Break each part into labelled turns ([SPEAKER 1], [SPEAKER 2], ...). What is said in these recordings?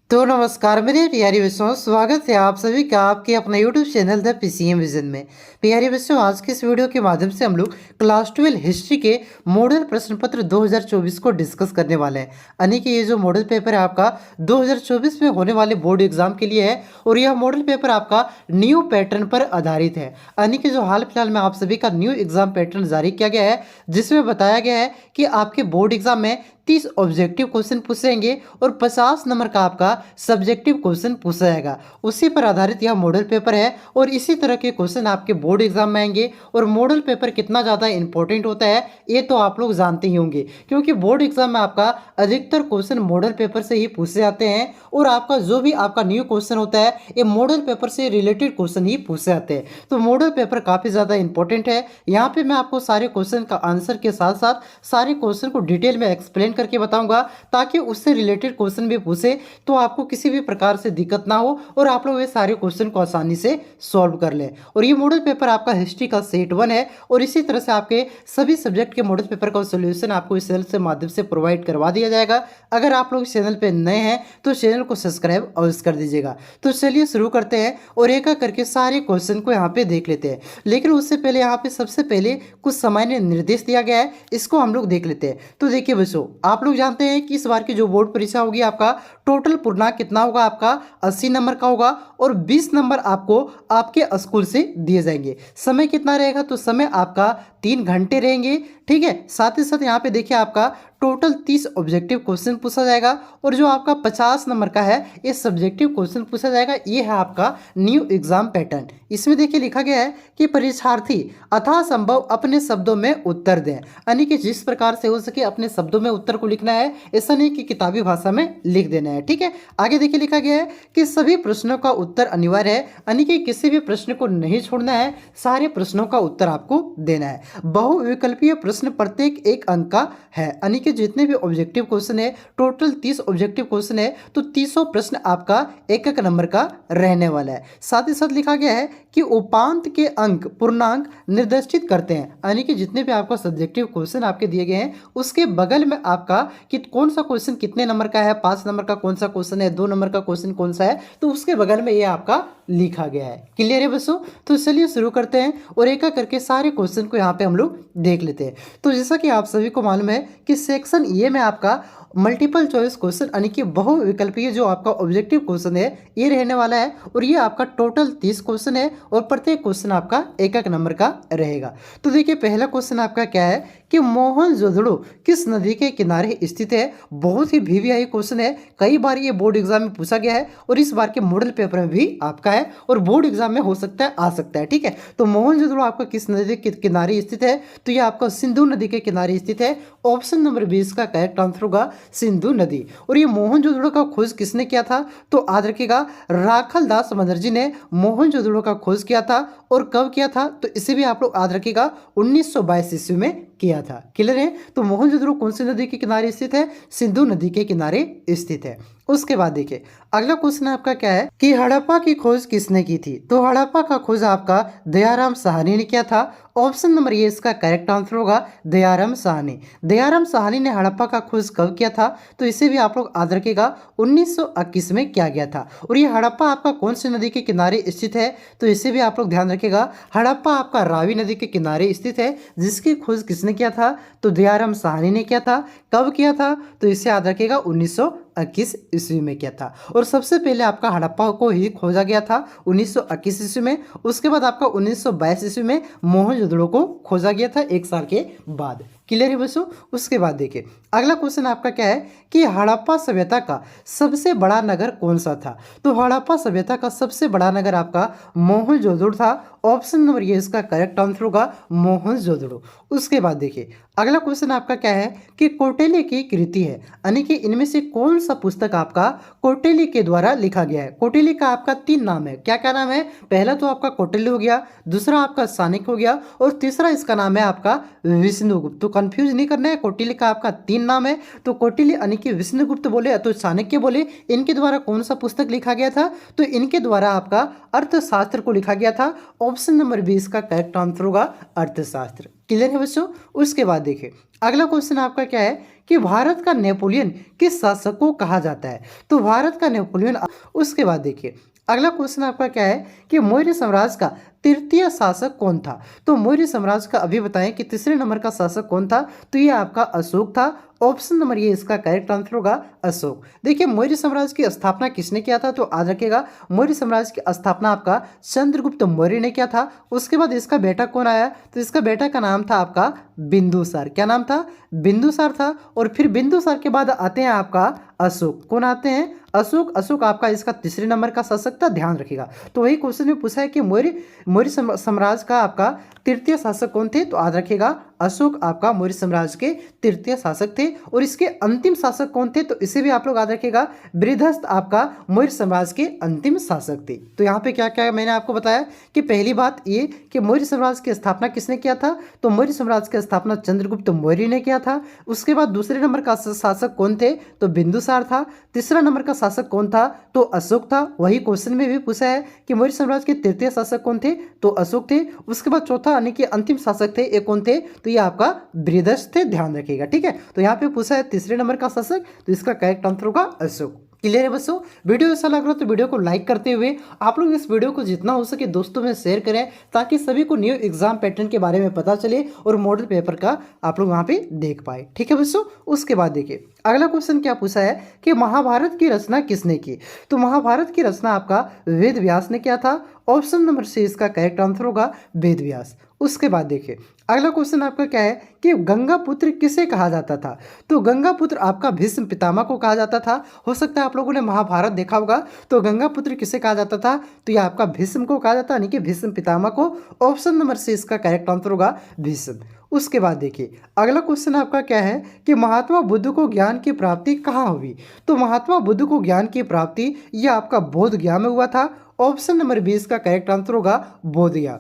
[SPEAKER 1] तो नमस्कार मेरे प्यारे बच्चों, स्वागत है आप सभी का आपके अपने YouTube channel the PCM vision में। प्यारे बच्चों, आज के इस वीडियो के माध्यम से हम लोग क्लास 12 हिस्ट्री के मॉडल प्रश्न पत्र 2024 को डिस्कस करने वाले हैं। यानी कि ये जो मॉडल पेपर है आपका 2024 में होने वाले बोर्ड एग्जाम के लिए है और यह मॉडल पेपर आपका न्यू पैटर्न पर आधारित है। यानी कि जो हाल फिलहाल में आप सभी का न्यू एग्जाम पैटर्न जारी किया गया है, जिसमें बताया गया है कि आपके बोर्ड एग्जाम में 30 ऑब्जेक्टिव क्वेश्चन पूछेंगे और 50 नंबर का आपका सब्जेक्टिव क्वेश्चन पूछा जाएगा। उसी पर आधारित यह मॉडल पेपर है और इसी तरह के क्वेश्चन आपके बोर्ड एग्जाम में आएंगे। और मॉडल पेपर कितना ज़्यादा इंपॉर्टेंट होता है ये तो आप लोग जानते ही होंगे, क्योंकि बोर्ड एग्जाम में आपका अधिकतर क्वेश्चन मॉडल पेपर से ही पूछे जाते हैं और आपका जो भी आपका न्यू क्वेश्चन होता है ये मॉडल पेपर से रिलेटेड क्वेश्चन ही पूछे जाते हैं। तो मॉडल पेपर काफ़ी ज़्यादा इंपॉर्टेंट है। यहाँ पे मैं आपको सारे क्वेश्चन का आंसर के साथ साथ सारे क्वेश्चन को डिटेल में एक्सप्लेन करके बताऊंगा, ताकि उससे रिलेटेड क्वेश्चन भी पूछे तो आपको किसी भी प्रकार से दिक्कत ना हो और आप लोग ये सारे क्वेश्चन को आसानी से सॉल्व कर लें। और ये मॉडल पेपर आपका हिस्ट्री का सेट 1 है और इसी तरह से आपके सभी सब्जेक्ट के मॉडल पेपर का सोल्यूशन आपको इस चैनल से माध्यम से प्रोवाइड करवा दिया जाएगा। अगर आप लोग इस चैनल पर नए हैं तो चैनल को सब्सक्राइब अवश्य कर दीजिएगा। तो चलिए शुरू करते हैं और एक एक करके सारे क्वेश्चन को यहाँ पे देख लेते हैं। लेकिन उससे पहले यहाँ पे सबसे पहले कुछ सामान्य निर्देश दिया गया है, इसको हम लोग देख लेते हैं। तो देखिए बच्चों, आप लोग जानते हैं कि इस बार की जो बोर्ड परीक्षा होगी आपका टोटल पूर्णांक कितना होगा, आपका 80 नंबर का होगा और 20 नंबर आपको आपके स्कूल से दिए जाएंगे। समय कितना रहेगा, तो समय आपका 3 घंटे रहेंगे। ठीक है, साथ ही साथ यहाँ पे देखिए आपका टोटल 30 ऑब्जेक्टिव क्वेश्चन पूछा जाएगा और जो आपका 50 नंबर का है ये सब्जेक्टिव क्वेश्चन पूछा जाएगा। ये है आपका न्यू एग्जाम पैटर्न। इसमें देखिए लिखा गया है कि परीक्षार्थी यथासंभव अपने शब्दों में उत्तर दें, यानी कि जिस प्रकार से हो सके अपने शब्दों में उत्तर को लिखना है, ऐसा नहीं कि किताबी भाषा में लिख देना है। ठीक है, आगे देखिए लिखा गया है कि सभी प्रश्नों का उत्तर अनिवार्य है, यानी कि किसी भी प्रश्न को नहीं छोड़ना है, सारे प्रश्नों का उत्तर आपको देना है। बहुविकल्पीय प्रश्न प्रत्येक 1 अंक का है, यानी कि जितने भी ऑब्जेक्टिव क्वेश्चन है टोटल 30 ऑब्जेक्टिव क्वेश्चन है तो 30 प्रश्न आपका 1 नंबर का रहने वाला है। साथ ही साथ लिखा गया है कि उपांत के अंक पूर्णांक निर्दिष्ट करते हैं, यानी कि जितने भी आपका सब्जेक्टिव क्वेश्चन आपके दिए गए हैं उसके बगल में आपका कि कौन सा क्वेश्चन कितने नंबर का है, 5 नंबर का कौन सा क्वेश्चन है, 2 नंबर का क्वेश्चन कौन सा है, तो उसके बगल में ये आपका लिखा गया है। क्लियर है बच्चों? तो चलिए शुरू करते हैं और एक एक करके सारे क्वेश्चन को यहाँ पे हम लोग देख लेते हैं। तो जैसा कि आप सभी को मालूम है कि सेक्शन ए में आपका मल्टीपल चॉइस क्वेश्चन यानी कि बहुविकल्पीय जो आपका ऑब्जेक्टिव क्वेश्चन है ये रहने वाला है और ये आपका टोटल 30 क्वेश्चन है और प्रत्येक क्वेश्चन आपका 1 नंबर का रहेगा। तो देखिए पहला क्वेश्चन आपका क्या है कि मोहनजोदड़ो किस नदी के किनारे स्थित है। बहुत ही वीवीआई क्वेश्चन है, कई बार ये बोर्ड एग्जाम में पूछा गया है और इस बार के मॉडल पेपर में भी आपका है और बोर्ड एग्जाम में हो सकता है आ सकता है। ठीक है, तो मोहनजोदड़ो आपका किस नदी के किनारे स्थित है, तो ये आपका सिंधु नदी के किनारे स्थित है। ऑप्शन नंबर 20 का करेक्ट आंसर होगा सिंधु नदी। और ये मोहनजोदड़ो का खोज किसने किया था, तो याद रखिएगा राखल दास बनर्जी ने मोहनजोदड़ो का खोज किया था और कब किया था, तो इसे भी आप लोग याद रखिएगा 1922 ईस्वी में किया था। क्लियर है? तो मोहनजोदड़ो कौन सी नदी के किनारे स्थित है, सिंधु नदी के किनारे स्थित है। उसके बाद देखिए अगला क्वेश्चन आपका क्या है कि हड़प्पा की खोज किसने की थी, तो हड़प्पा का खोज आपका दयाराम साहनी ने किया था। ऑप्शन नंबर ये इसका करेक्ट आंसर होगा दयाराम साहनी। दयाराम साहनी ने हड़प्पा का खोज कब किया था, तो इसे भी आप लोग याद रखिएगा 1921 में किया गया था। और ये हड़प्पा आपका कौन सी नदी के किनारे स्थित है, तो इसे भी आप लोग ध्यान रखिएगा हड़प्पा आपका रावी नदी के किनारे स्थित है, जिसकी खोज किसने किया था, तो दयाराम साहनी ने किया था। कब किया था, तो इसे याद रखिएगा 1921 ईस्वी में किया था। और सबसे पहले आपका हड़प्पा को ही खोजा गया था 1921 ईस्वी में। उसके बाद आपका 1922 ईस्वी में मोहनजोदड़ो को खोजा गया था 1 साल के बाद। क्लियर है बच्चों? उसके बाद देखिए अगला क्वेश्चन आपका क्या है कि हड़प्पा सभ्यता का सबसे बड़ा नगर कौन सा था, तो हड़प्पा सभ्यता का सबसे बड़ा नगर आपका मोहनजोदड़ो था। ऑप्शन नंबर ये इसका करेक्ट आंसर होगा मोहनजोदड़ो। उसके बाद देखिए अगला क्वेश्चन आपका क्या है कि कौटिल्य की कृति है, यानी कि इनमें से कौन सा पुस्तक आपका कौटिल्य के द्वारा लिखा गया है। कौटिल्य का आपका 3 नाम है, क्या क्या नाम है, पहला तो आपका कौटिल्य हो गया, दूसरा आपका चाणक्य हो गया और तीसरा इसका नाम है आपका विष्णुगुप्त। तो कंफ्यूज नहीं करना है, कौटिल्य का आपका 3 नाम है, तो कौटिल्य यानी कि विष्णुगुप्त बोले तो चाणक्य बोले, इनके द्वारा कौन सा पुस्तक लिखा गया था, तो इनके द्वारा आपका अर्थशास्त्र को लिखा गया था। ऑप्शन नंबर 20 का करेक्ट आंसर होगा अर्थशास्त्र। क्लियर है बच्चों। उसके बाद देखिए अगला क्वेश्चन आपका क्या है कि भारत का नेपोलियन किस शासक को कहा जाता है। तो भारत का नेपोलियन। उसके बाद देखिए अगला क्वेश्चन आपका क्या है कि मौर्य साम्राज्य का तृतीय शासक कौन था। तो मौर्य साम्राज्य का अभी बताएं कि तीसरे नंबर का शासक कौन था। तो ये आपका अशोक था। ऑप्शन नंबर ये इसका करेक्ट आंसर होगा अशोक। देखिए मौर्य साम्राज्य की स्थापना किसने किया था। तो याद रखिएगा मौर्य साम्राज्य की स्थापना आपका चंद्रगुप्त मौर्य ने किया था। उसके बाद इसका बेटा कौन आया। तो इसका बेटा का नाम था आपका बिंदुसार। क्या नाम था। बिंदुसार था। और फिर बिंदुसार के बाद आते हैं आपका अशोक। कौन आते हैं अशोक। अशोक आपका इसका तीसरे नंबर का शासक था। ध्यान रखिएगा। तो वही क्वेश्चन में पूछा है कि मौर्य साम्राज्य का आपका तृतीय शासक कौन थे। तो याद रखिएगा अशोक आपका मौर्य साम्राज्य के तृतीय शासक थे। और इसके अंतिम शासक कौन थे। तो इसे भी आप लोग याद रखिएगा बृहदस्थ आपका मौर्य साम्राज्य के अंतिम शासक थे। तो यहाँ पे क्या क्या मैंने आपको बताया कि पहली बात ये कि मौर्य साम्राज्य की स्थापना किसने किया था। तो मौर्य साम्राज्य की स्थापना चंद्रगुप्त मौर्य ने किया था। उसके बाद दूसरे नंबर का शासक कौन थे। तो बिंदुसार था। तीसरा नंबर का शासक कौन था। तो अशोक था। वही क्वेश्चन में भी पूछा है कि मौर्य साम्राज्य के तृतीय शासक कौन थे। तो अशोक थे। उसके बाद चौथा यानी कि अंतिम शासक थे ये कौन थे। तो ये आपका बृहदस्थ थे। ध्यान रखिएगा। ठीक है। तो यहाँ पे पूछा है तीसरे नंबर का शासक। तो इसका करेक्ट आंसर होगा अशोक। क्लियर है बच्चों। वीडियो ऐसा लग रहा है तो वीडियो को लाइक करते हुए आप लोग इस वीडियो को जितना हो सके दोस्तों में शेयर करें ताकि सभी को न्यू एग्जाम पैटर्न के बारे में पता चले और मॉडल पेपर का आप लोग वहाँ पे देख पाए। ठीक है बच्चों। उसके बाद देखिए अगला क्वेश्चन क्या पूछा है कि महाभारत की रचना किसने की। तो महाभारत की रचना आपका वेद व्यास ने किया था। ऑप्शन नंबर सी इसका करेक्ट आंसर होगा वेद व्यास। उसके बाद देखिए अगला क्वेश्चन आपका क्या है कि गंगा पुत्र किसे कहा जाता था। तो गंगा पुत्र आपका भीष्म पितामह को कहा जाता था। हो सकता है आप लोगों ने महाभारत देखा होगा। तो गंगा पुत्र किसे कहा जाता था। तो यह आपका भीष्म को कहा जाता यानी कि भीष्म पितामह को। ऑप्शन नंबर सी इसका करेक्ट आंसर होगा भीष्म। उसके बाद देखिए अगला क्वेश्चन आपका क्या है कि महात्मा बुद्ध को ज्ञान की प्राप्ति कहाँ हुई। तो महात्मा बुद्ध को ज्ञान की प्राप्ति यह आपका बोध गया में हुआ था। ऑप्शन नंबर 20 का करेक्ट आंसर होगा बोध गया।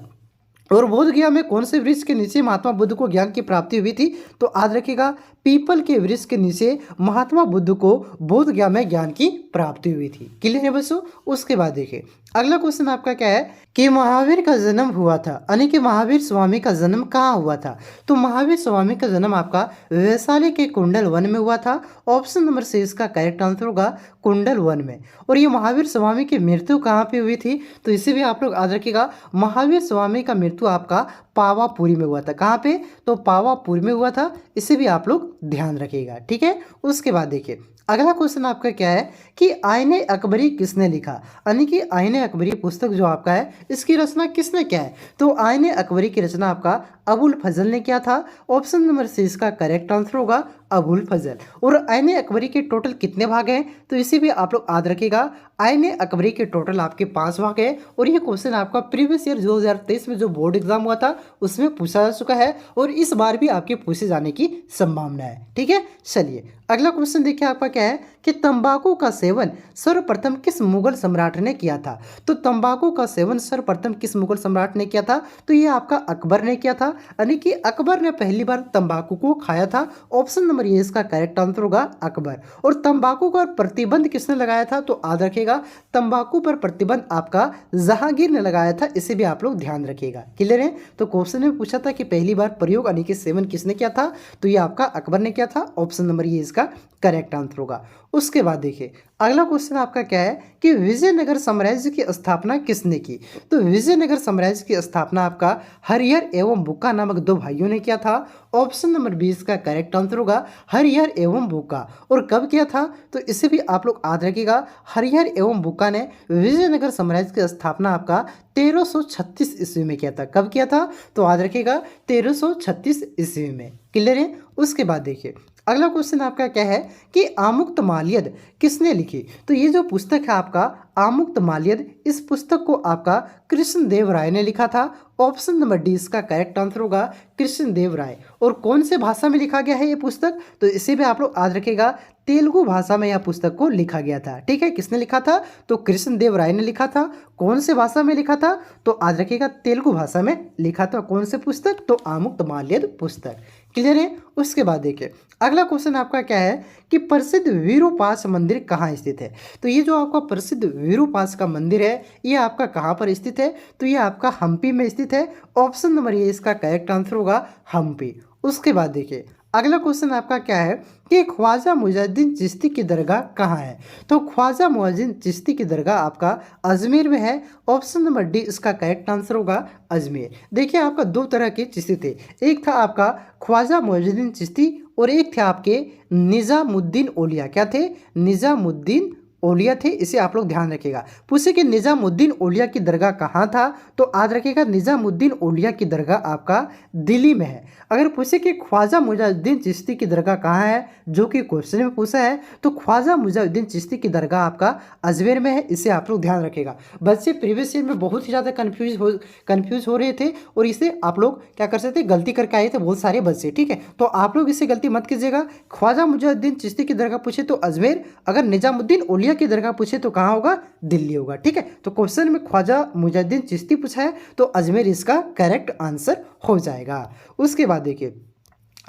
[SPEAKER 1] और बोध गया में कौन से वृक्ष के नीचे महात्मा बुद्ध को ज्ञान की प्राप्ति हुई थी। तो याद रखिएगा पीपल के वृक्ष के नीचे महात्मा बुद्ध को बोध गया में ज्ञान की प्राप्ति हुई थी। क्लियर है बच्चों। उसके बाद देखिए अगला क्वेश्चन आपका क्या है कि महावीर का जन्म हुआ था यानी कि महावीर स्वामी का जन्म कहाँ हुआ था। तो महावीर स्वामी का जन्म आपका वैशाली के कुंडल वन में हुआ था। ऑप्शन नंबर सी इसका करेक्ट आंसर होगा कुंडल वन में। और ये महावीर स्वामी की मृत्यु कहाँ पे हुई थी। तो इसे भी आप लोग याद रखिएगा महावीर स्वामी का मृत्यु आपका पावापुरी में हुआ था। कहाँ पे। तो पावापुरी में हुआ था। इसे भी आप लोग ध्यान रखिएगा। ठीक है। उसके बाद देखिए अगला क्वेश्चन आपका क्या है कि आईने अकबरी किसने लिखा यानी कि आईने अकबरी पुस्तक जो आपका है इसकी रचना किसने किया है। तो आईने अकबरी की रचना आपका अबुल फजल ने किया था। ऑप्शन नंबर सी इसका करेक्ट आंसर होगा अबुल फजल। और आईने अकबरी के टोटल कितने भाग हैं। तो इसे भी आप लोग याद रखिएगा आईने अकबरी के टोटल आपके 5 भाग है। और ये क्वेश्चन आपका प्रीवियस ईयर 2023 में जो बोर्ड एग्जाम हुआ था उसमें पूछा जा चुका है और इस बार भी आपके पूछे जाने की संभावना है। ठीक है। चलिए अगला क्वेश्चन देखिए आपका क्या है कि तंबाकू का सेवन सर्वप्रथम किस मुगल सम्राट ने किया था। तो तंबाकू का सेवन सर्वप्रथम किस मुगल सम्राट ने किया था। तो ये आपका अकबर ने किया था यानी कि अकबर ने पहली बार तंबाकू को खाया था। ऑप्शन नंबर ये इसका करेक्ट आंसर होगा अकबर। और तंबाकू पर प्रतिबंध किसने लगाया था। तो याद रखिएगा तंबाकू पर प्रतिबंध आपका जहांगीर ने लगाया था। इसे भी आप लोग ध्यान रखिएगा। क्लियर है। तो क्वेश्चन में पूछा था कि पहली बार प्रयोग यानी कि सेवन किसने किया था। तो ये आपका अकबर ने किया था। ऑप्शन नंबर ये इसका करेक्ट आंसर होगा। उसके बाद देखिए अगला क्वेश्चन आपका क्या है कि विजयनगर साम्राज्य की स्थापना किसने की। तो विजयनगर साम्राज्य की स्थापना आपका हरिहर एवं बुक्का नामक 2 भाइयों ने किया था। ऑप्शन नंबर 20 का करेक्ट आंसर होगा हरिहर एवं बुक्का। और कब किया था। तो इसे भी आप लोग याद रखिएगा हरिहर एवं बुक्का ने विजयनगर साम्राज्य की स्थापना आपका 1336 ईस्वी में किया था। कब किया था। तो याद रखिएगा 1336 ईस्वी में। क्लियर है। उसके बाद देखिए अगला क्वेश्चन आपका क्या है कि आमुक्त माल्यद किसने लिखी। तो ये जो पुस्तक है आपका आमुक्त माल्यद इस पुस्तक को आपका कृष्णदेव राय ने लिखा था। ऑप्शन नंबर डी इसका करेक्ट आंसर होगा कृष्णदेव राय। और कौन से भाषा में लिखा गया है ये पुस्तक। तो इसे भी आप लोग याद रखिएगा तेलुगु भाषा में यह पुस्तक को लिखा गया था। ठीक है। किसने लिखा था। तो कृष्णदेव राय ने लिखा था। कौन से भाषा में लिखा था। तो याद रखिएगा तेलुगु भाषा में लिखा था। कौन से पुस्तक। तो आमुक्त माल्यद पुस्तक। क्लियर है। उसके बाद देखिए अगला क्वेश्चन आपका क्या है कि प्रसिद्ध विरूपाक्ष मंदिर कहाँ स्थित है। तो ये जो आपका प्रसिद्ध विरूपाक्ष का मंदिर है ये आपका कहाँ पर स्थित है, तो ये आपका हम्पी में स्थित है। ऑप्शन नंबर ये इसका करेक्ट आंसर होगा हम्पी। उसके बाद देखिए अगला क्वेश्चन आपका क्या है कि ख्वाजा मुइजुद्दीन चिश्ती की दरगाह कहाँ है। तो ख्वाजा मुइजुद्दीन चिश्ती की दरगाह आपका अजमेर में है। ऑप्शन नंबर डी इसका करेक्ट आंसर होगा अजमेर। देखिए आपका दो तरह के चिश्ती थे, एक था आपका ख्वाजा मुइजुद्दीन चिश्ती और एक थे आपके निज़ामुद्दीन औलिया। क्या थे? निज़ामुद्दीन औलिया थे। इसे आप लोग ध्यान रखिएगा। पूछे कि निज़ामुद्दीन औलिया की दरगाह कहाँ था, तो याद रखिएगा निज़ामुद्दीन औलिया की दरगाह आपका दिल्ली में है। अगर पूछे कि ख्वाजा मुइजुद्दीन चिश्ती की दरगाह कहाँ है, जो कि क्वेश्चन में पूछा है, तो ख्वाजा मुइजुद्दीन चिश्ती की दरगाह आपका अजमेर में है। इसे आप लोग ध्यान रखिएगा। बच्चे प्रीवियस ईयर में बहुत ही ज़्यादा कन्फ्यूज हो रहे थे और इसे आप लोग क्या कर सकते, गलती करके आए थे बहुत सारे बच्चे। ठीक है, तो आप लोग इसे गलती मत कीजिएगा। ख्वाजा मुइजुद्दीन चिश्ती की दरगाह पूछे तो अजमेर, अगर निज़ामुद्दीन औलिया की दरगाह पूछे तो कहाँ होगा, दिल्ली होगा। ठीक है, तो क्वेश्चन में ख्वाजा मुइजुद्दीन चिश्ती पूछा है तो अजमेर इसका करेक्ट आंसर हो जाएगा। उसके बाद देखिए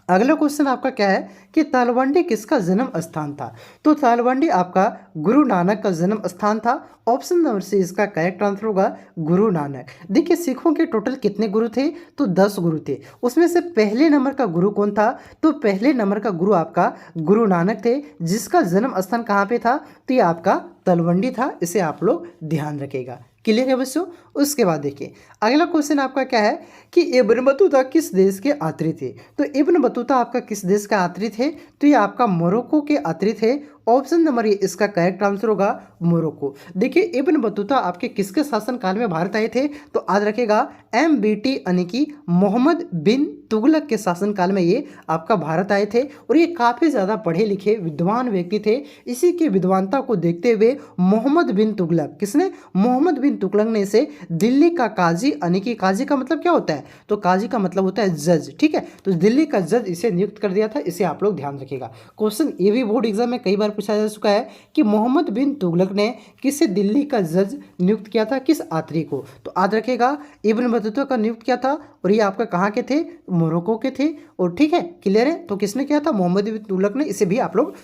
[SPEAKER 1] अगला क्वेश्चन आपका क्या है कि तलवंडी किसका जन्म स्थान था। तो तलवंडी आपका गुरु नानक का जन्म स्थान था। ऑप्शन नंबर सी इसका करेक्ट आंसर होगा गुरु नानक। देखिए सिखों के टोटल कितने गुरु थे, तो 10 गुरु थे। उसमें से पहले नंबर का गुरु कौन था, तो पहले नंबर का गुरु आपका गुरु नानक थे, जिसका जन्म स्थान कहाँ पे था, तो ये आपका तलवंडी था। इसे आप लोग ध्यान रखिएगा। क्लियर है बच्चों। उसके बाद देखिए अगला क्वेश्चन आपका क्या है कि इब्न बतूता किस देश के यात्री थे। तो इब्न बतूता आपका किस देश का यात्री थे, तो ये आपका मोरक्को के यात्री थे। ऑप्शन नंबर ये इसका करेक्ट आंसर होगा मोरक्को। देखिए इब्न बतूता आपके किसके शासनकाल में भारत आए थे, तो याद रखेगा MBT यानी कि मोहम्मद बिन तुगलक के शासनकाल में ये आपका भारत आए थे। और ये काफ़ी ज़्यादा पढ़े लिखे विद्वान व्यक्ति थे। इसी की विद्वानता को देखते हुए मोहम्मद बिन तुगलक, किसने, मोहम्मद बिन तुगलक ने इसे दिल्ली का काजी, यानी कि काजी का मतलब क्या होता है, तो काजी का मतलब होता है जज। ठीक है, तो दिल्ली का जज इसे नियुक्त कर दिया था। इसे आप लोग ध्यान रखिएगा। क्वेश्चन ये भी बोर्ड एग्जाम में कई बार पूछा जा चुका है कि मोहम्मद बिन तुगलक ने किसे दिल्ली का जज नियुक्त किया था, किस यात्री को, तो याद रखेगा इब्न बतूता का नियुक्त किया था। और ये आपका कहाँ के थे, मोरक्को के थे। और ठीक है क्लियर है, तो किसने किया था, मोहम्मद बिन तुगलक ने। इसे भी आप लोग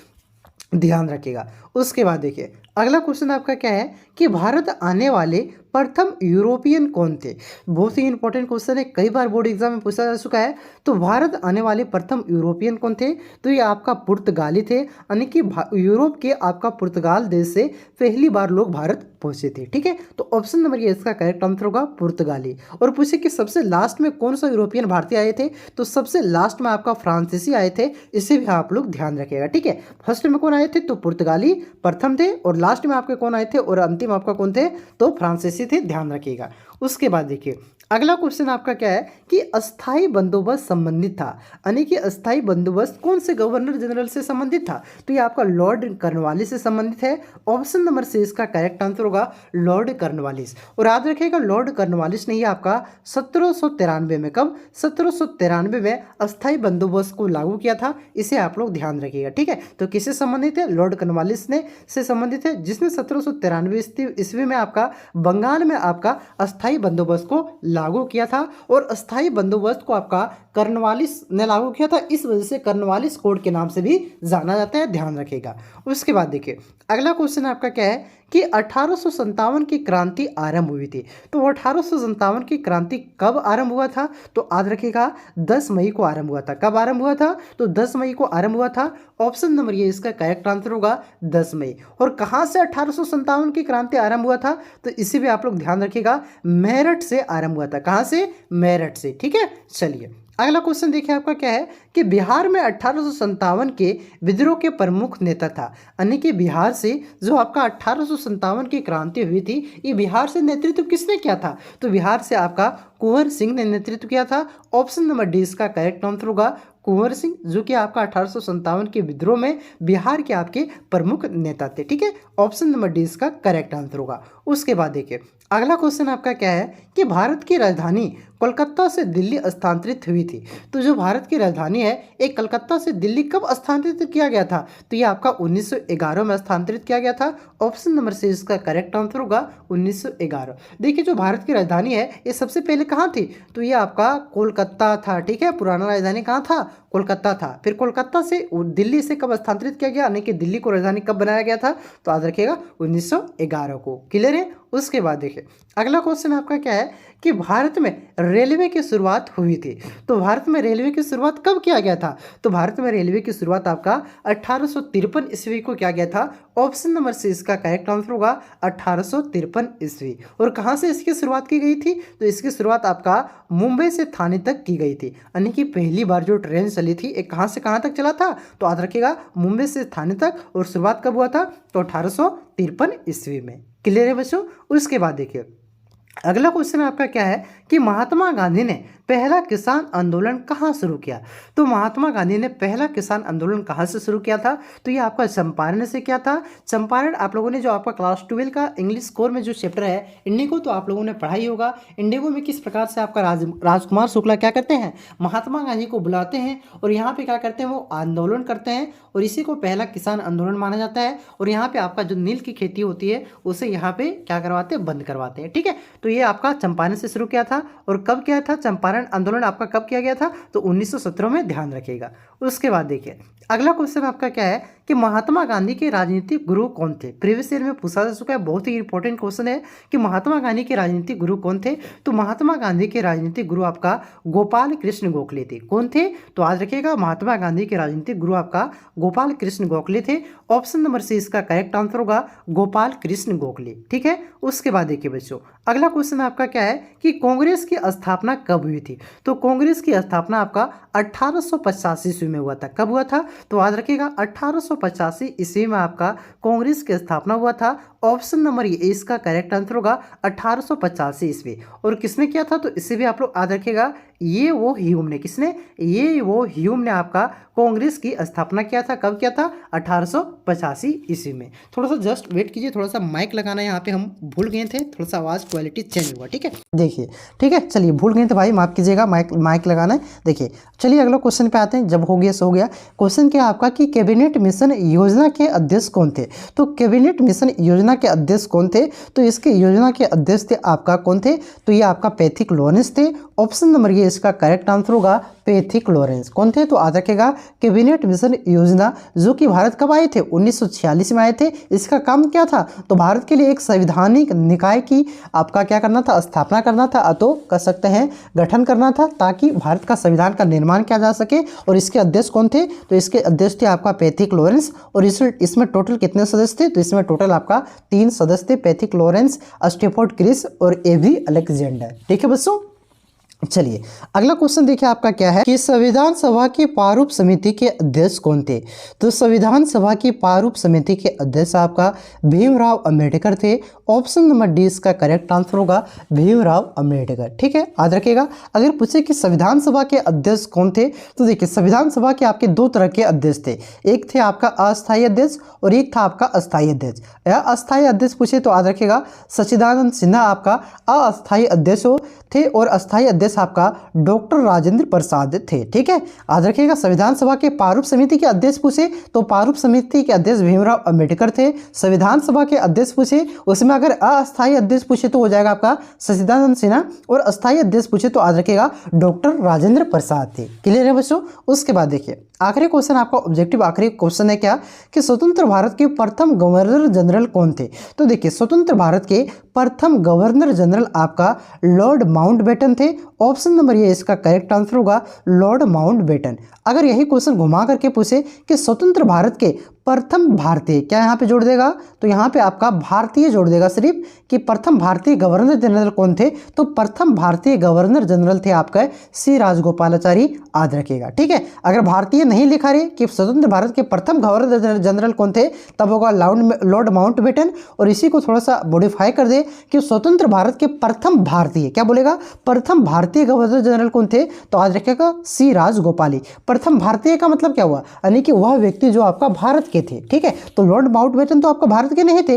[SPEAKER 1] ध्यान रखिएगा। उसके बाद देखिए अगला क्वेश्चन आपका क्या है कि भारत आने वाले प्रथम यूरोपियन कौन थे। बहुत ही इंपॉर्टेंट क्वेश्चन है, कई बार बोर्ड एग्जाम में पूछा जा चुका है। तो भारत आने वाले प्रथम यूरोपियन कौन थे, तो ये आपका पुर्तगाली थे, यानी कि यूरोप के आपका पुर्तगाल देश से पहली बार लोग भारत पहुंचे थे। ठीक है, तो ऑप्शन नंबर ये इसका करेक्ट आंसर होगा पुर्तगाली। और पूछे कि सबसे लास्ट में कौन सा यूरोपियन भारतीय आए थे, तो सबसे लास्ट में आपका फ्रांसीसी आए थे। इसे भी आप लोग ध्यान रखिएगा। ठीक है, फर्स्ट में कौन आए थे, तो पुर्तगाली प्रथम थे, और लास्ट में आपके कौन आए थे, और अंतिम आपका कौन थे, तो फ्रांसीसी थे। ध्यान रखिएगा। उसके बाद देखिए अगला क्वेश्चन आपका क्या है कि अस्थाई बंदोबस्त संबंधित था, यानी कि अस्थाई बंदोबस्त कौन से गवर्नर जनरल से संबंधित था, तो ये आपका लॉर्ड कर्नवालिस से संबंधित है। ऑप्शन नंबर से इसका करेक्ट आंसर होगा लॉर्ड कर्नवालिस। और याद रखिएगा लॉर्ड कर्नवालिस ने ये आपका 1793 में, कब, 1793 में अस्थाई बंदोबस्त को लागू किया था। इसे आप लोग ध्यान रखिएगा। ठीक है, तो किससे संबंधित है, लॉर्ड कर्नवालिस ने से संबंधित है, जिसने 1793 ईस्वी में आपका बंगाल में आपका अस्थाई बंदोबस्त को लागू किया था। और अस्थाई बंदोबस्त को आपका कर्नवालिस ने लागू किया था। इस वजह से कर्नवालिस कोड के नाम से भी जाना जाता है। ध्यान रखिएगा। उसके बाद देखिए अगला क्वेश्चन आपका क्या है कि 1857 की क्रांति आरंभ हुई थी। तो 1857 की क्रांति कब आरंभ हुआ था, तो याद रखिएगा 10 मई को आरंभ हुआ था। कब आरंभ हुआ था, तो 10 मई को आरंभ हुआ था। ऑप्शन नंबर ये इसका करेक्ट आंसर होगा 10 मई। और कहाँ से 1857 की क्रांति आरंभ हुआ था, तो इसे भी आप लोग ध्यान रखिएगा, मेरठ से आरंभ हुआ था। कहाँ से, मेरठ से। ठीक है, चलिए अगला क्वेश्चन देखिए आपका क्या है कि बिहार में 1857 के विद्रोह के प्रमुख नेता था, यानी कि बिहार से जो आपका 1857 की क्रांति हुई थी, ये बिहार से नेतृत्व किसने किया था, तो बिहार से आपका कुंवर सिंह ने नेतृत्व किया था। ऑप्शन नंबर डी इसका करेक्ट आंसर होगा कुंवर सिंह, जो कि आपका 1857 के विद्रोह में बिहार के आपके प्रमुख नेता थे। ठीक है, ऑप्शन नंबर डी इसका करेक्ट आंसर होगा। उसके बाद देखिए अगला क्वेश्चन आपका क्या है कि भारत की राजधानी कोलकाता से दिल्ली स्थानांतरित हुई थी। तो जो भारत की राजधानी है एक कलकत्ता से दिल्ली कब स्थानांतरित किया गया था? तो ये आपका 1911 में स्थानांतरित किया गया था। ऑप्शन नंबर सी इसका करेक्ट आंसर होगा 1911। देखिए जो भारत की राजधानी है ये सबसे पहले कहाँ थी? तो ये आपका कोलकाता था। ठीक है, पुराना राजधानी कहाँ था? कोलकाता था। फिर कोलकाता से दिल्ली से कब स्थानांतरित किया गया, यानी कि दिल्ली को राजधानी कब बनाया गया था? तो याद रखिएगा 1911 को। क्लियर है? उसके बाद देखिए अगला क्वेश्चन आपका क्या है कि भारत में रेलवे की शुरुआत हुई थी। तो भारत में रेलवे की शुरुआत कब किया गया था? तो भारत में रेलवे की शुरुआत आपका 1853 ईस्वी को किया गया था। ऑप्शन नंबर सी इसका करेक्ट आंसर होगा 1853 ईस्वी। और कहाँ से इसकी शुरुआत की गई थी? तो इसकी शुरुआत आपका मुंबई से थाने तक की गई थी, यानी कि पहली बार जो ट्रेन चली थी एक कहाँ से कहाँ तक चला था? तो याद रखिएगा मुंबई से थाने तक। और शुरुआत कब हुआ था? तो 1853 ईस्वी में। क्लियर है बच्चों? उसके बाद देखिए अगला क्वेश्चन आपका क्या है कि महात्मा गांधी ने पहला किसान आंदोलन कहाँ शुरू किया? तो महात्मा गांधी ने पहला किसान आंदोलन कहाँ से शुरू किया था? तो ये आपका चंपारण से किया था। चंपारण आप लोगों ने जो आपका क्लास 12 का इंग्लिश कोर में जो चैप्टर है इंडिगो, तो आप लोगों ने पढ़ाई होगा। इंडिगो में किस प्रकार से आपका राजकुमार शुक्ला क्या करते हैं? महात्मा गांधी को बुलाते हैं और यहाँ पे क्या करते हैं? वो आंदोलन करते हैं और इसी को पहला किसान आंदोलन माना जाता है। और यहाँ पे आपका जो नील की खेती होती है उसे यहाँ पे क्या करवाते हैं? बंद करवाते हैं। ठीक है, तो ये आपका चंपारण से शुरू किया था। और कब किया था चंपारण आंदोलन आपका, कब किया गया था? तो 1917 में, ध्यान रखिएगा। उसके बाद देखिए अगला क्वेश्चन आपका क्या है कि महात्मा गांधी के राजनीतिक गुरु कौन थे? प्रीवियस ईयर में पूछा जा चुका है, बहुत ही इंपॉर्टेंट क्वेश्चन है कि महात्मा गांधी के राजनीतिक गुरु कौन थे? तो महात्मा गांधी के राजनीतिक गुरु आपका गोपाल कृष्ण गोखले थे। कौन थे? तो याद रखिएगा महात्मा गांधी के राजनीतिक गुरु आपका गोपाल कृष्ण गोखले थे। ऑप्शन नंबर सी इसका करेक्ट आंसर होगा गोपाल कृष्ण गोखले। ठीक है, उसके बाद देखिए बच्चों अगला क्वेश्चन आपका क्या है कि कांग्रेस की स्थापना कब हुई थी? तो कांग्रेस की स्थापना आपका 1885 ईस्वी में हुआ था। कब हुआ था? तो याद रखिएगा 1885 ईस्वी में आपका कांग्रेस की स्थापना हुआ था। ऑप्शन नंबर ए इसका करेक्ट आंसर होगा 1885 ईस्वी। और किसने किया था? तो इसे भी आप लोग याद रखिएगा, ये वो ह्यूम ने, किसने? ये वो ह्यूम ने आपका कांग्रेस की स्थापना किया था। कब किया था? 1885 ईस्वी में। थोड़ा सा जस्ट वेट कीजिए, थोड़ा सा माइक लगाना यहाँ पे हम भूल गए थे, थोड़ा सा आवाज़ क्वालिटी चेंज हुआ। ठीक है, देखिए ठीक है, चलिए भूल गए थे भाई, माफ कीजिएगा, माइक लगाना है। देखिए चलिए अगला क्वेश्चन पे आते हैं। जब हो गया सो हो गया। क्वेश्चन क्या आपका कि कैबिनेट मिशन योजना के अध्यक्ष कौन थे? तो कैबिनेट मिशन योजना के अध्यक्ष कौन थे? तो इसके योजना के अध्यक्ष थे आपका कौन थे? तो ये आपका पैथिक लॉरेंस थे। ऑप्शन नंबर ये इसका करेक्ट आंसर होगा पैथिक लॉरेंस। कौन थे? तो याद रखेगा कैबिनेट मिशन योजना जो कि भारत कब आए थे? 1946 में आए थे। इसका काम क्या था? तो भारत के लिए एक संवैधानिक निकाय की आपका क्या करना था? स्थापना करना था, तो कर सकते हैं गठन करना था, ताकि भारत का संविधान का निर्माण किया जा सके। और इसके अध्यक्ष कौन थे? तो इसके अध्यक्ष थे आपका पैथिक लॉरेंस। और इसमें टोटल कितने सदस्य थे? तो इसमें टोटल आपका 3 सदस्य थे, पैथिक लॉरेंस, स्टेफोर्ड क्रिस और एवी अलेक्जेंडर। ठीक है बच्चों, चलिए अगला क्वेश्चन देखिए आपका क्या है कि संविधान सभा की प्रारूप समिति के अध्यक्ष कौन थे? तो संविधान सभा की प्रारूप समिति के अध्यक्ष आपका भीमराव अंबेडकर थे। ऑप्शन नंबर डी इसका करेक्ट आंसर होगा भीमराव अंबेडकर। ठीक है, याद रखिएगा। अगर पूछे कि संविधान सभा के अध्यक्ष कौन थे, तो देखिए संविधान सभा के आपके 2 तरह के अध्यक्ष थे। एक थे आपका अस्थायी अध्यक्ष और एक था आपका अस्थायी अध्यक्ष। या अस्थायी अध्यक्ष पूछे तो याद रखिएगा सच्चिदानंद सिन्हा आपका अस्थायी अध्यक्ष थे और अस्थायी अध्यक्ष आपका डॉक्टर राजेंद्र प्रसाद थे। ठीक है, याद रखिएगा। संविधान सभा के प्रारूप समिति के अध्यक्ष पूछे तो प्रारूप समिति के अध्यक्ष भीमराव अंबेडकर थे। संविधान सभा के अध्यक्ष पूछे उसमें अगर अस्थायी अध्यक्ष पूछे तो हो जाएगा आपका सच्चिदानंद सिन्हा, और अस्थायी अध्यक्ष पूछे तो याद रखिएगा डॉक्टर राजेंद्र प्रसाद थे। क्लियर है बच्चों? उसके बाद देखिए आखिरी क्वेश्चन आपका ऑब्जेक्टिव आखिरी क्वेश्चन है क्या कि स्वतंत्र भारत के प्रथम गवर्नर जनरल कौन थे? तो देखिए स्वतंत्र भारत के प्रथम गवर्नर जनरल आपका लॉर्ड माउंटबेटन थे। ऑप्शन नंबर ये इसका करेक्ट आंसर होगा लॉर्ड माउंटबेटन। अगर यही क्वेश्चन घुमा करके पूछे कि स्वतंत्र भारत के प्रथम भारतीय, क्या यहाँ पे जोड़ देगा? तो यहाँ पे आपका भारतीय जोड़ देगा सिर्फ, कि प्रथम भारतीय गवर्नर जनरल कौन थे? तो प्रथम भारतीय गवर्नर जनरल थे आपका सी राजगोपालाचारी। याद रखिएगा। ठीक है, अगर भारतीय नहीं लिखा रहे कि स्वतंत्र भारत के प्रथम गवर्नर जनरल कौन थे, तब होगा लॉर्ड माउंटबेटन। और इसी को थोड़ा सा मॉडिफाई कर दे कि स्वतंत्र भारत के प्रथम भारतीय, क्या बोलेगा? प्रथम भारतीय गवर्नर जनरल कौन थे? तो आज रखिएगा सी राजगोपाली। प्रथम भारतीय का मतलब क्या हुआ? यानी कि वह व्यक्ति जो आपका भारत के थे। ठीक है, तो लॉर्ड माउंटबेटन तो आपका भारत के नहीं थे,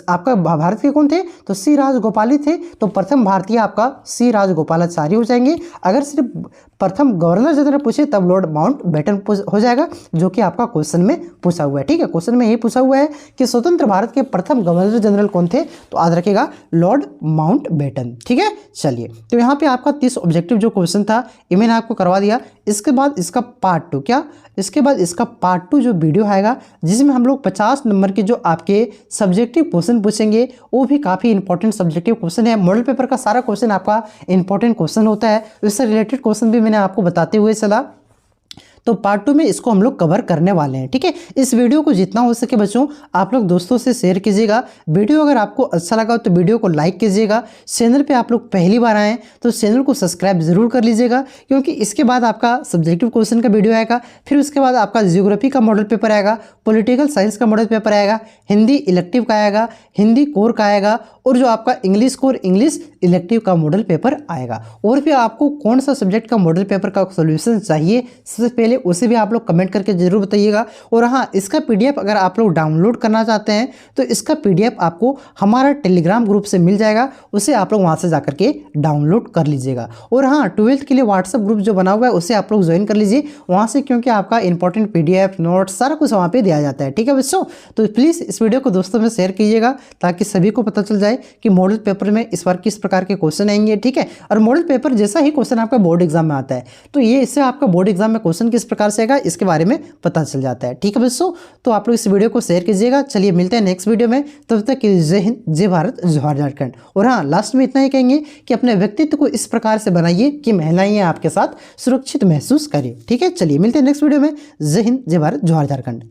[SPEAKER 1] आपका भारत के कौन थे, तो सी राजगोपाल थे। तो प्रथम भारतीय आपका सी राजगोपालाचारी हो जाएंगे। अगर सिर्फ प्रथम गवर्नर जनरल पूछे तब लॉर्ड माउंटबेटन हो जाएगा, जो कि आपका क्वेश्चन में पूछा हुआ है। ठीक है, क्वेश्चन में यही पूछा हुआ है कि स्वतंत्र भारत के प्रथम गवर्नर जनरल कौन थे, तो याद रखिएगा लॉर्ड माउंटबेटन। ठीक है, चलिए, तो यहाँ पे आपका 30 ऑब्जेक्टिव जो क्वेश्चन था ये मैंने आपको करवा दिया। इसके बाद इसका पार्ट 2 क्या, इसके बाद इसका पार्ट 2 जो वीडियो आएगा जिसमें हम लोग 50 नंबर के जो आपके सब्जेक्टिव क्वेश्चन पूछेंगे, वो भी काफ़ी इंपॉर्टेंट सब्जेक्टिव क्वेश्चन है। मॉडल पेपर का सारा क्वेश्चन आपका इंपॉर्टेंट क्वेश्चन होता है, इससे रिलेटेड क्वेश्चन भी मैंने आपको बताते हुए चला। तो पार्ट 2 में इसको हम लोग कवर करने वाले हैं। ठीक है, इस वीडियो को जितना हो सके बच्चों आप लोग दोस्तों से शेयर कीजिएगा। वीडियो अगर आपको अच्छा लगा तो वीडियो को लाइक कीजिएगा। चैनल पे आप लोग पहली बार आए तो चैनल को सब्सक्राइब जरूर कर लीजिएगा, क्योंकि इसके बाद आपका सब्जेक्टिव क्वेश्चन का वीडियो आएगा, फिर उसके बाद आपका जियोग्राफी का मॉडल पेपर आएगा, पॉलिटिकल साइंस का मॉडल पेपर आएगा, हिंदी इलेक्टिव का आएगा, हिंदी कोर का आएगा, और जो आपका इंग्लिश कोर इंग्लिश इलेक्टिव का मॉडल पेपर आएगा। और फिर आपको कौन सा सब्जेक्ट का मॉडल पेपर का सोल्यूशन चाहिए सबसे पहले उसे भी आप लोग कमेंट करके जरूर बताइएगा। और हाँ, इसका पीडीएफ अगर आप लोग डाउनलोड करना चाहते हैं तो इसका पीडीएफ आपको हमारा टेलीग्राम ग्रुप से मिल जाएगा, उसे आप लोग वहाँ से जाकर के डाउनलोड कर लीजिएगा। और हाँ, 12th के लिए व्हाट्सएप ग्रुप जो बना हुआ है उसे आप लोग ज्वाइन कर लीजिए वहाँ से, क्योंकि आपका इंपॉर्टेंट पीडीएफ नोट्स सारा कुछ वहाँ पर दिया जाता है। ठीक है बच्चों, तो प्लीज़ इस वीडियो को दोस्तों में शेयर कीजिएगा ताकि सभी को पता चल जाए कि मॉडल पेपर में इस बार किस प्रकार के क्वेश्चन आएंगे। ठीक है, और मॉडल पेपर जैसा ही क्वेश्चन आपका बोर्ड एग्जाम में आता है तो ये इससे आपका बोर्ड एग्जाम में क्वेश्चन किस प्रकार से आएगा इसके बारे में पता चल जाता है। ठीक है बच्चों, तो आप लोग इस वीडियो को शेयर कीजिएगा। चलिए मिलते हैं नेक्स्ट वीडियो में, तब तक जय हिंद, जय भारत, जोहार झारखंड। और हाँ, लास्ट में इतना ही कहेंगे कि अपने व्यक्तित्व को इस प्रकार से बनाइए कि महिलाएं आपके साथ सुरक्षित महसूस करें। ठीक है, चलिए मिलते हैं नेक्स्ट वीडियो में। जय हिंद, जय भारत, जोहार झारखंड।